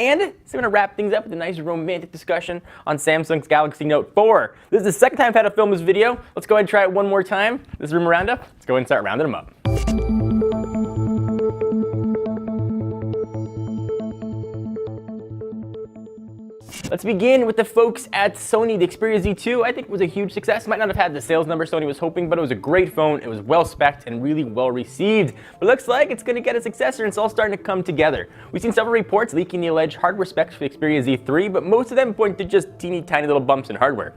And so we're going to wrap things up with a nice romantic discussion on Samsung's Galaxy Note 4. This is the second time I've had to film this video. Let's go ahead and try it one more time. This is Rumor Roundup. Let's go ahead and start rounding them up. Let's begin with the folks at Sony. The Xperia Z3 I think was a huge success. Might not have had the sales number Sony was hoping, but it was a great phone. It was well spec'd and really well received. But it looks like it's going to get a successor and it's all starting to come together. We've seen several reports leaking the alleged hardware specs for the Xperia Z3, but most of them point to just teeny tiny little bumps in hardware.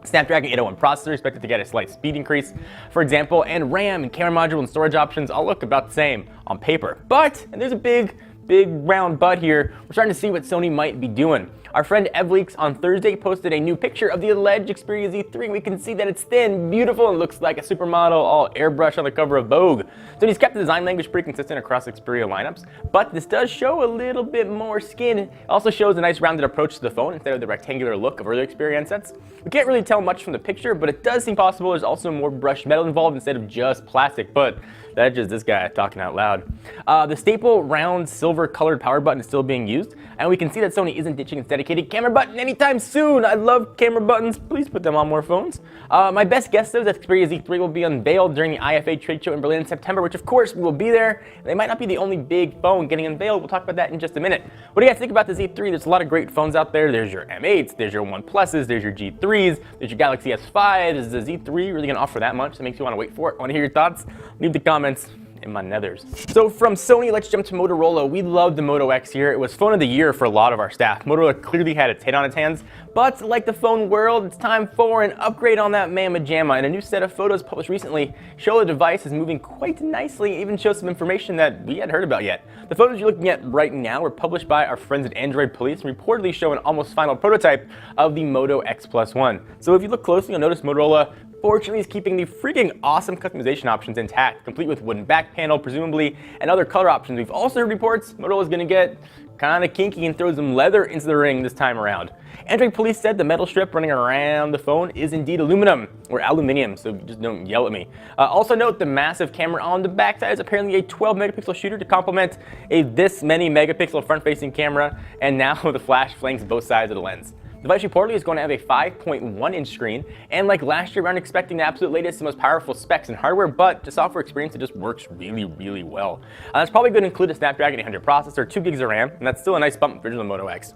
Snapdragon 801 processor expected to get a slight speed increase, for example, and RAM and camera module and storage options all look about the same on paper. But, and there's a big round but here, we're starting to see what Sony might be doing. Our friend EvLeaks on Thursday posted a new picture of the alleged Xperia Z3. We can see that it's thin, beautiful, and looks like a supermodel all airbrushed on the cover of Vogue. Sony's kept the design language pretty consistent across Xperia lineups, but this does show a little bit more skin. It also shows a nice rounded approach to the phone instead of the rectangular look of earlier Xperia handsets. We can't really tell much from the picture, but it does seem possible there's also more brushed metal involved instead of just plastic, but that's just this guy talking out loud. The staple round silver colored power button is still being used, and we can see that Sony isn't ditching its dedicated camera button anytime soon. I love camera buttons. Please put them on more phones. My best guess though is that Xperia Z3 will be unveiled during the IFA trade show in Berlin in September, which of course we will be there. They might not be the only big phone getting unveiled. We'll talk about that in just a minute. What do you guys think about the Z3? There's a lot of great phones out there. There's your M8s, there's your OnePluses, there's your G3s, there's your Galaxy S5. Is the Z3 really gonna offer that much that makes you want to wait for it? I want to hear your thoughts. Leave the comments in my nethers. So from Sony, let's jump to Motorola. We love the Moto X here. It was phone of the year for a lot of our staff. Motorola clearly had its head on its hands, but like the phone world, it's time for an upgrade on that mamma jamma. And a new set of photos published recently show the device is moving quite nicely, even show some information that we hadn't heard about yet. The photos you're looking at right now were published by our friends at Android Police and reportedly show an almost final prototype of the Moto X+1. So if you look closely, you'll notice Motorola fortunately is keeping the freaking awesome customization options intact, complete with wooden back panel, presumably, and other color options. We've also heard reports Motorola is going to get kind of kinky and throw some leather into the ring this time around. Android Police said the metal strip running around the phone is indeed aluminum, or aluminium, so just don't yell at me. Also note the massive camera on the backside is apparently a 12 megapixel shooter to complement a this many megapixel front-facing camera, and now the flash flanks both sides of the lens. The device reportedly is going to have a 5.1-inch screen, and like last year, we aren't expecting the absolute latest and most powerful specs and hardware, but the software experience, it just works really well. That's probably going to include a Snapdragon 800 processor, 2 gigs of RAM, and that's still a nice bump for the Moto X.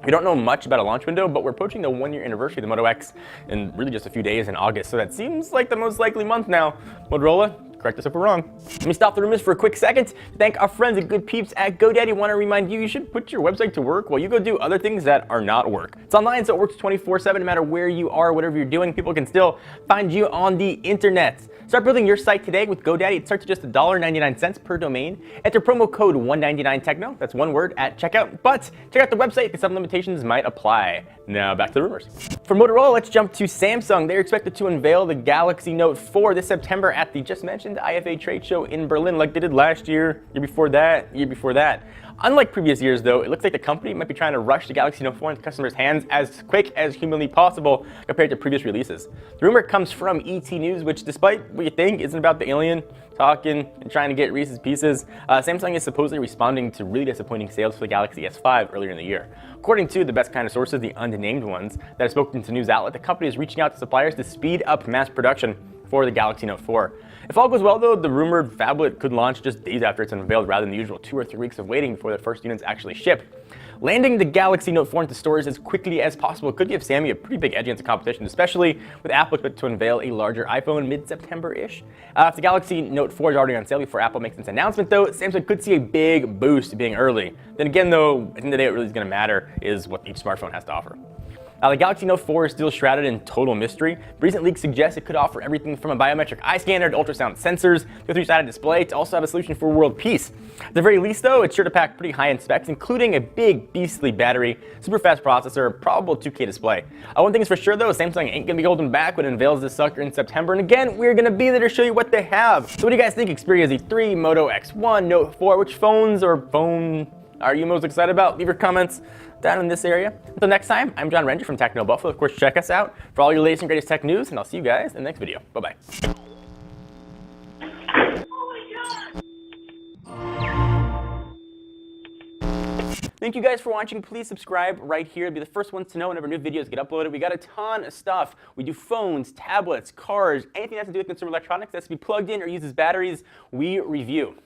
We don't know much about a launch window, but we're approaching the 1-year anniversary of the Moto X in really just a few days in August, so that seems like the most likely month now. Motorola, correct us if we're wrong. Let me stop the rumors for a quick second to thank our friends and good peeps at GoDaddy. Want to remind you, you should put your website to work while you go do other things that are not work. It's online, so it works 24/7, no matter where you are, whatever you're doing. People can still find you on the internet. Start building your site today with GoDaddy. It starts at just $1.99 per domain. Enter promo code 199techno, that's one word, at checkout. But check out the website because some limitations might apply. Now back to the rumors. For Motorola, let's jump to Samsung. They're expected to unveil the Galaxy Note 4 this September at the just mentioned IFA trade show in Berlin, like they did last year, year before that. Unlike previous years though, it looks like the company might be trying to rush the Galaxy Note 4 into customers' hands as quick as humanly possible compared to previous releases. The rumor comes from ET News, which despite what you think isn't about the alien talking and trying to get Reese's Pieces, Samsung is supposedly responding to really disappointing sales for the Galaxy S5 earlier in the year. According to the best kind of sources, the unnamed ones that have spoken to news outlet, the company is reaching out to suppliers to speed up mass production for the Galaxy Note 4. If all goes well though, the rumored phablet could launch just days after it's unveiled rather than the usual 2 or 3 weeks of waiting before the first units actually ship. Landing the Galaxy Note 4 into stores as quickly as possible could give Sammy a pretty big edge against the competition, especially with Apple expected to unveil a larger iPhone mid-September-ish. If the Galaxy Note 4 is already on sale before Apple makes its announcement though, Samsung could see a big boost being early. Then again though, at the end of the day, what really is going to matter is what each smartphone has to offer. The Galaxy Note 4 is still shrouded in total mystery. Recent leaks suggest it could offer everything from a biometric eye scanner to ultrasound sensors to a 3-sided display to also have a solution for world peace. At the very least though, it's sure to pack pretty high-end specs, including a big beastly battery, super fast processor, probable 2K display. One thing is for sure though, Samsung ain't gonna be holding back when it unveils this sucker in September, and again, we're gonna be there to show you what they have. So what do you guys think? Xperia Z3, Moto X+1, Note 4, which phones or phone are you most excited about? Leave your comments down in this area. Until next time, I'm John Ranger from Techno Buffalo. Of course, check us out for all your latest and greatest tech news, and I'll see you guys in the next video. Bye-bye. Thank you guys for watching. Please subscribe right here to be the first ones to know whenever new videos get uploaded. We got a ton of stuff. We do phones, tablets, cars, anything that has to do with consumer electronics that's to be plugged in or uses batteries, we review.